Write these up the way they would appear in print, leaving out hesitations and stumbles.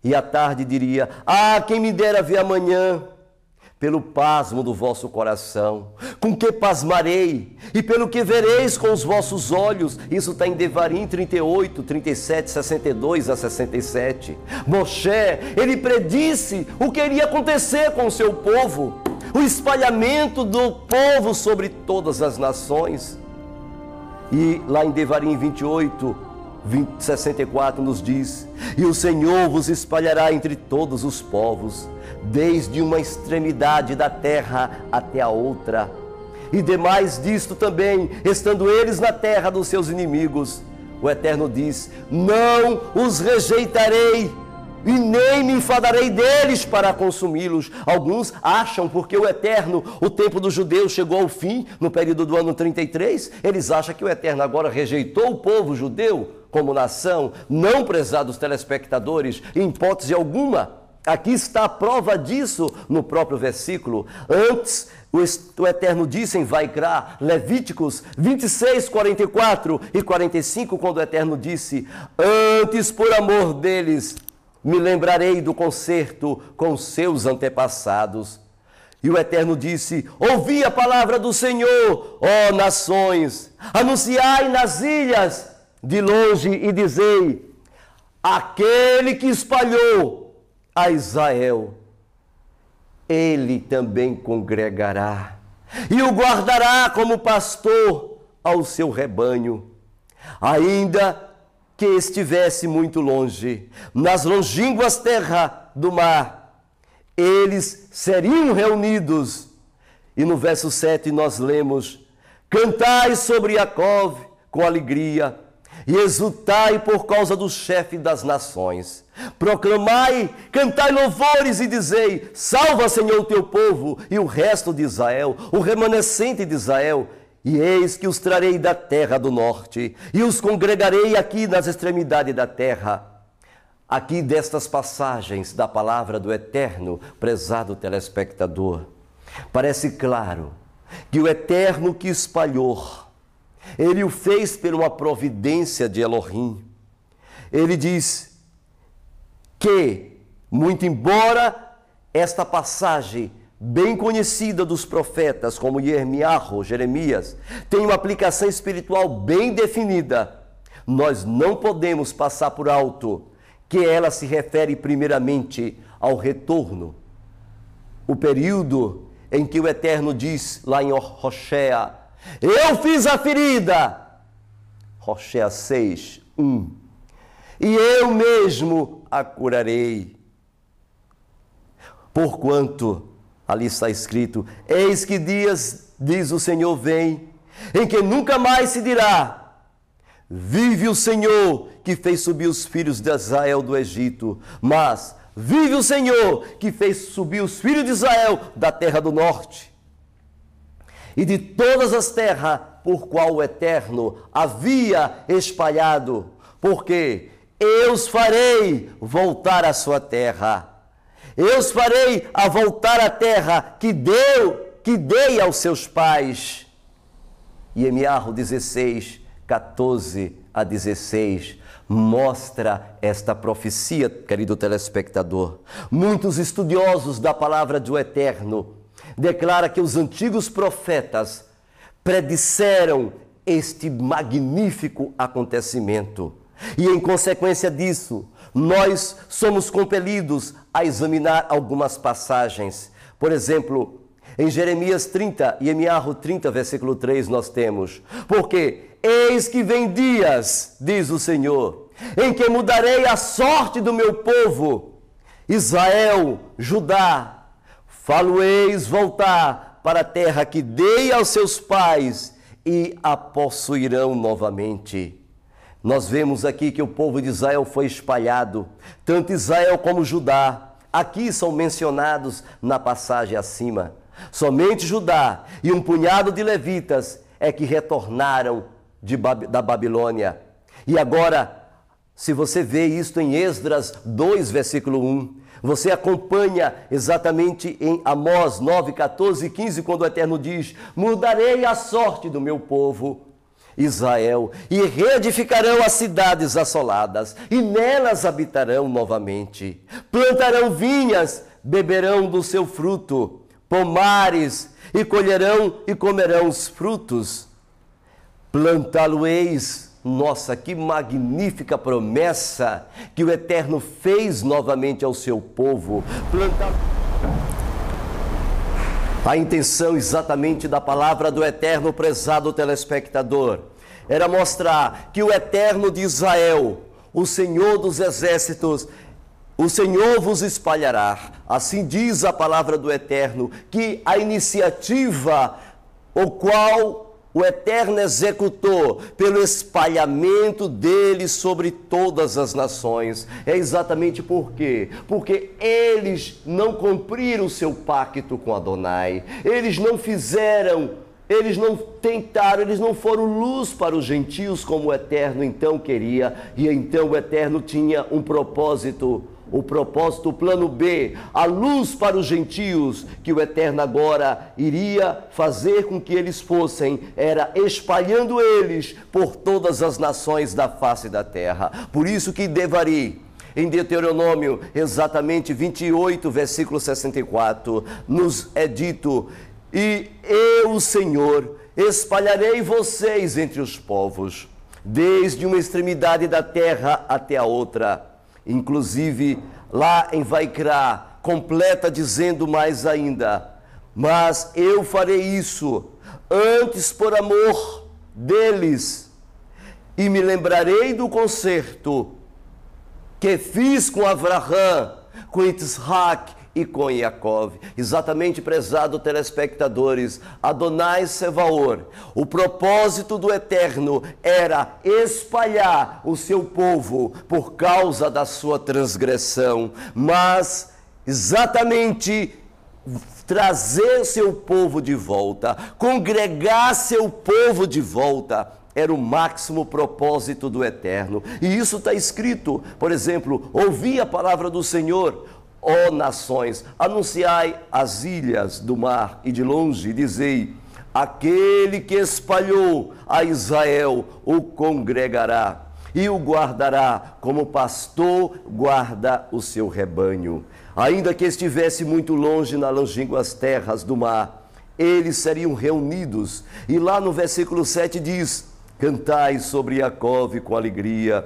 E à tarde diria: ah, quem me dera ver amanhã, pelo pasmo do vosso coração, com que pasmarei, e pelo que vereis com os vossos olhos. Isso está em Devarim 38, 37, 62 a 67. Moshe, ele predisse o que iria acontecer com o seu povo, o espalhamento do povo sobre todas as nações. E lá em Devarim 28, 64 nos diz: e o Senhor vos espalhará entre todos os povos, desde uma extremidade da terra até a outra. E demais disto também, estando eles na terra dos seus inimigos, o Eterno diz: não os rejeitarei, e nem me enfadarei deles para consumi-los. Alguns acham, porque o Eterno, o tempo dos judeus chegou ao fim, no período do ano 33, eles acham que o Eterno agora rejeitou o povo judeu como nação. Não, prezados telespectadores, em hipótese alguma. Aqui está a prova disso no próprio versículo. Antes, o Eterno disse em Vaikra, Levíticos 26, 44 e 45, quando o Eterno disse: antes, por amor deles, me lembrarei do concerto com seus antepassados. E o Eterno disse: ouvi a palavra do Senhor, ó nações, anunciai nas ilhas de longe e dizei: aquele que espalhou a Israel, ele também congregará e o guardará como pastor ao seu rebanho. Ainda que estivesse muito longe, nas longínquas terras do mar, eles seriam reunidos. E no verso 7 nós lemos: cantai sobre Jacó com alegria, e exultai por causa do chefe das nações. Proclamai, cantai louvores e dizei: salva, Senhor, o teu povo e o resto de Israel, o remanescente de Israel. E eis que os trarei da terra do norte, e os congregarei aqui nas extremidades da terra. Aqui destas passagens da palavra do Eterno, prezado telespectador, parece claro que o Eterno que espalhou, ele o fez por uma providência de Elohim. Ele diz que, muito embora esta passagem bem conhecida dos profetas, como Jeremias, tem uma aplicação espiritual bem definida, nós não podemos passar por alto que ela se refere primeiramente ao retorno. O período em que o Eterno diz lá em Hoshea: eu fiz a ferida, Hoshea 6, 1, e eu mesmo a curarei. Porquanto, ali está escrito: eis que dias, diz o Senhor, vem, em que nunca mais se dirá: vive o Senhor que fez subir os filhos de Israel do Egito, mas vive o Senhor que fez subir os filhos de Israel da terra do norte e de todas as terras por qual o Eterno havia espalhado, porque eu os farei voltar à sua terra. Eu os farei a voltar à terra que dei aos seus pais. Jeremias 16, 14 a 16 mostra esta profecia, querido telespectador. Muitos estudiosos da palavra do Eterno declaram que os antigos profetas predisseram este magnífico acontecimento. E em consequência disso, nós somos compelidos a examinar algumas passagens. Por exemplo, em Jeremias 30, Jeremias 30, versículo 3, nós temos: porque eis que vem dias, diz o Senhor, em que mudarei a sorte do meu povo, Israel, Judá, falo-eis voltar para a terra que dei aos seus pais, e a possuirão novamente. Nós vemos aqui que o povo de Israel foi espalhado, tanto Israel como Judá. Aqui são mencionados na passagem acima. Somente Judá e um punhado de levitas é que retornaram da Babilônia. E agora, se você vê isto em Esdras 2, versículo 1, você acompanha exatamente em Amós 9, 14 e 15, quando o Eterno diz: mudarei a sorte do meu povo. Israel, e reedificarão as cidades assoladas, e nelas habitarão novamente. Plantarão vinhas, beberão do seu fruto, pomares, e colherão e comerão os frutos. Plantá-lo-eis. Nossa, que magnífica promessa que o Eterno fez novamente ao seu povo. A intenção exatamente da palavra do Eterno, prezado telespectador, era mostrar que o Eterno de Israel, o Senhor dos exércitos, o Senhor vos espalhará. Assim diz a palavra do Eterno, que a iniciativa, o qual o Eterno executou pelo espalhamento dele sobre todas as nações. É exatamente por quê? Porque eles não cumpriram o seu pacto com Adonai. Eles não fizeram, eles não tentaram, eles não foram luz para os gentios como o Eterno então queria. E então o Eterno tinha um propósito. O propósito, o plano B, a luz para os gentios, que o Eterno agora iria fazer com que eles fossem, era espalhando eles por todas as nações da face da terra. Por isso que Devarim, em Deuteronômio, exatamente 28, versículo 64, nos é dito: e eu, o Senhor, espalharei vocês entre os povos, desde uma extremidade da terra até a outra. Inclusive, lá em Vaikra, completa dizendo mais ainda: mas eu farei isso antes por amor deles, e me lembrarei do concerto que fiz com Abraão, com Isaac e com Jacó. Exatamente, prezado telespectadores, Adonai Sevaor, o propósito do Eterno era espalhar o seu povo por causa da sua transgressão, mas exatamente trazer seu povo de volta, congregar seu povo de volta, era o máximo propósito do Eterno. E isso está escrito, por exemplo: ouvi a palavra do Senhor, ó nações, anunciai as ilhas do mar, e de longe dizei: aquele que espalhou a Israel o congregará e o guardará, como pastor guarda o seu rebanho. Ainda que estivesse muito longe nas longínquas terras do mar, eles seriam reunidos. E lá no versículo 7 diz: cantai sobre Jacó com alegria,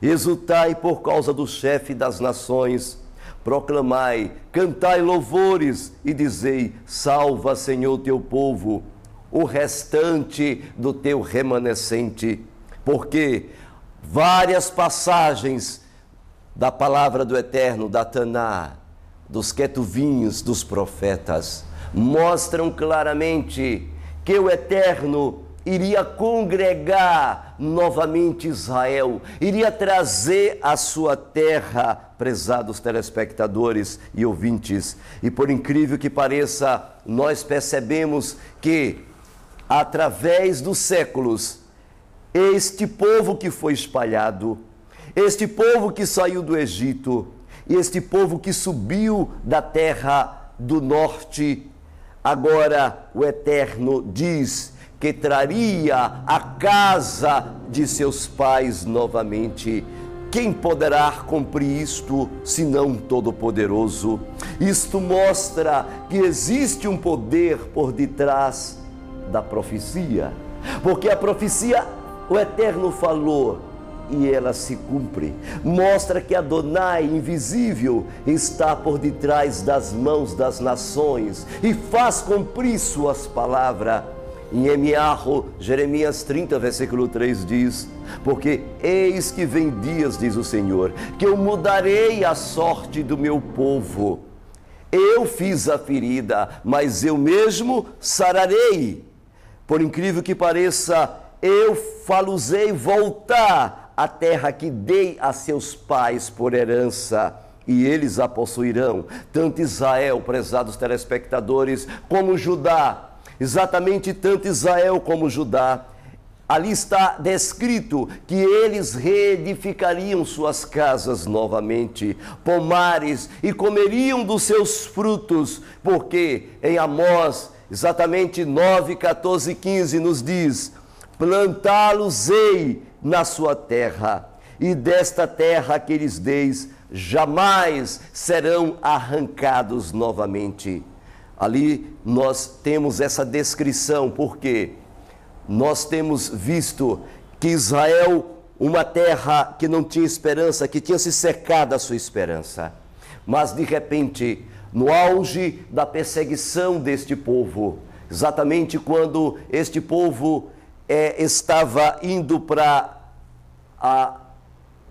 exultai por causa do chefe das nações, proclamai, cantai louvores e dizei: salva, Senhor, teu povo, o restante do teu remanescente. Porque várias passagens da palavra do Eterno, da Taná, dos quetuvinhos, dos profetas, mostram claramente que o Eterno iria congregar novamente Israel, iria trazer a sua terra, prezados telespectadores e ouvintes. E por incrível que pareça, nós percebemos que, através dos séculos, este povo que foi espalhado, este povo que saiu do Egito, este povo que subiu da terra do norte, agora o Eterno diz que traria a casa de seus pais novamente. Quem poderá cumprir isto, senão o Todo-Poderoso? Isto mostra que existe um poder por detrás da profecia, porque a profecia o Eterno falou e ela se cumpre. Mostra que Adonai invisível está por detrás das mãos das nações e faz cumprir suas palavras. Em Emiarro, Jeremias 30, versículo 3 diz: porque eis que vem dias, diz o Senhor, que eu mudarei a sorte do meu povo. Eu fiz a ferida, mas eu mesmo sararei. Por incrível que pareça, eu faluzei voltar à terra que dei a seus pais por herança, e eles a possuirão, tanto Israel, prezados telespectadores, como Judá. Exatamente, tanto Israel como Judá. Ali está descrito que eles reedificariam suas casas novamente, pomares, e comeriam dos seus frutos, porque em Amós, exatamente 9, 14 e 15 nos diz: plantá-los-ei na sua terra, e desta terra que lhes deis, jamais serão arrancados novamente. Ali nós temos essa descrição, porque nós temos visto que Israel, uma terra que não tinha esperança, que tinha se secado a sua esperança. Mas de repente, no auge da perseguição deste povo, exatamente quando este povo estava indo para a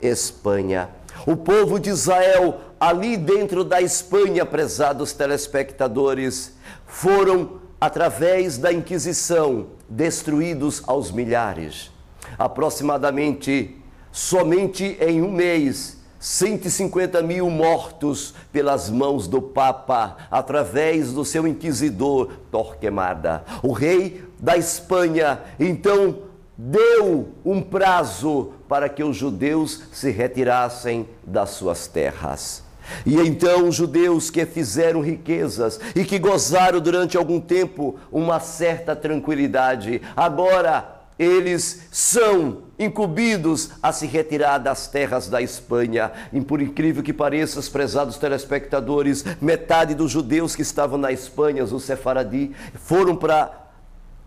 Espanha, o povo de Israel, ali dentro da Espanha, prezados telespectadores, foram, através da Inquisição, destruídos aos milhares. Aproximadamente, somente em um mês, 150 mil mortos pelas mãos do Papa, através do seu inquisidor Torquemada. O rei da Espanha, então, deu um prazo para que os judeus se retirassem das suas terras. E então os judeus que fizeram riquezas e que gozaram durante algum tempo uma certa tranquilidade, agora eles são incumbidos a se retirar das terras da Espanha. E por incrível que pareça, os prezados telespectadores, metade dos judeus que estavam na Espanha, os sefaradi, foram para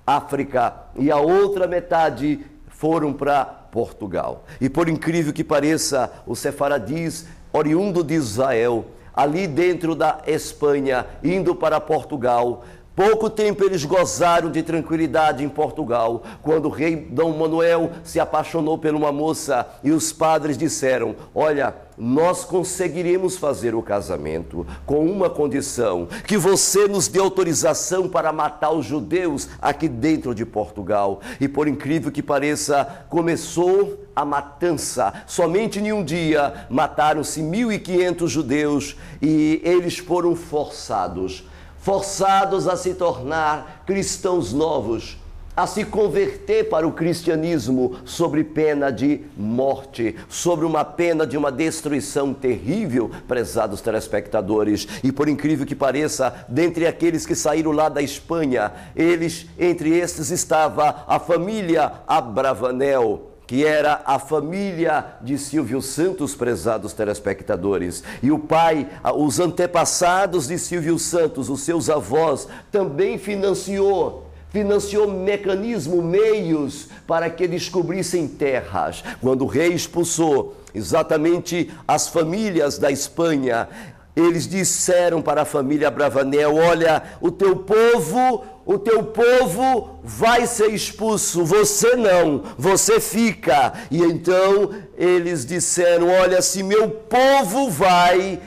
África, e a outra metade foram para Portugal. E por incrível que pareça, os sefaradis, oriundo de Israel, ali dentro da Espanha, indo para Portugal, pouco tempo eles gozaram de tranquilidade em Portugal, quando o rei Dom Manuel se apaixonou por uma moça e os padres disseram: olha, nós conseguiremos fazer o casamento com uma condição, que você nos dê autorização para matar os judeus aqui dentro de Portugal. E por incrível que pareça, começou a matança. Somente em um dia mataram-se 1.500 judeus e eles foram forçados a se tornar cristãos novos, a se converter para o cristianismo sob pena de morte, sobre uma pena de uma destruição terrível, prezados telespectadores. E por incrível que pareça, dentre aqueles que saíram lá da Espanha, entre estes estava a família Abravanel, que era a família de Silvio Santos, prezados telespectadores. E o pai, os antepassados de Silvio Santos, os seus avós, também financiou mecanismo, meios para que descobrissem terras. Quando o rei expulsou exatamente as famílias da Espanha, eles disseram para a família Abravanel: olha, o teu povo vai ser expulso, você não, você fica. E então eles disseram: olha, se meu povo vai,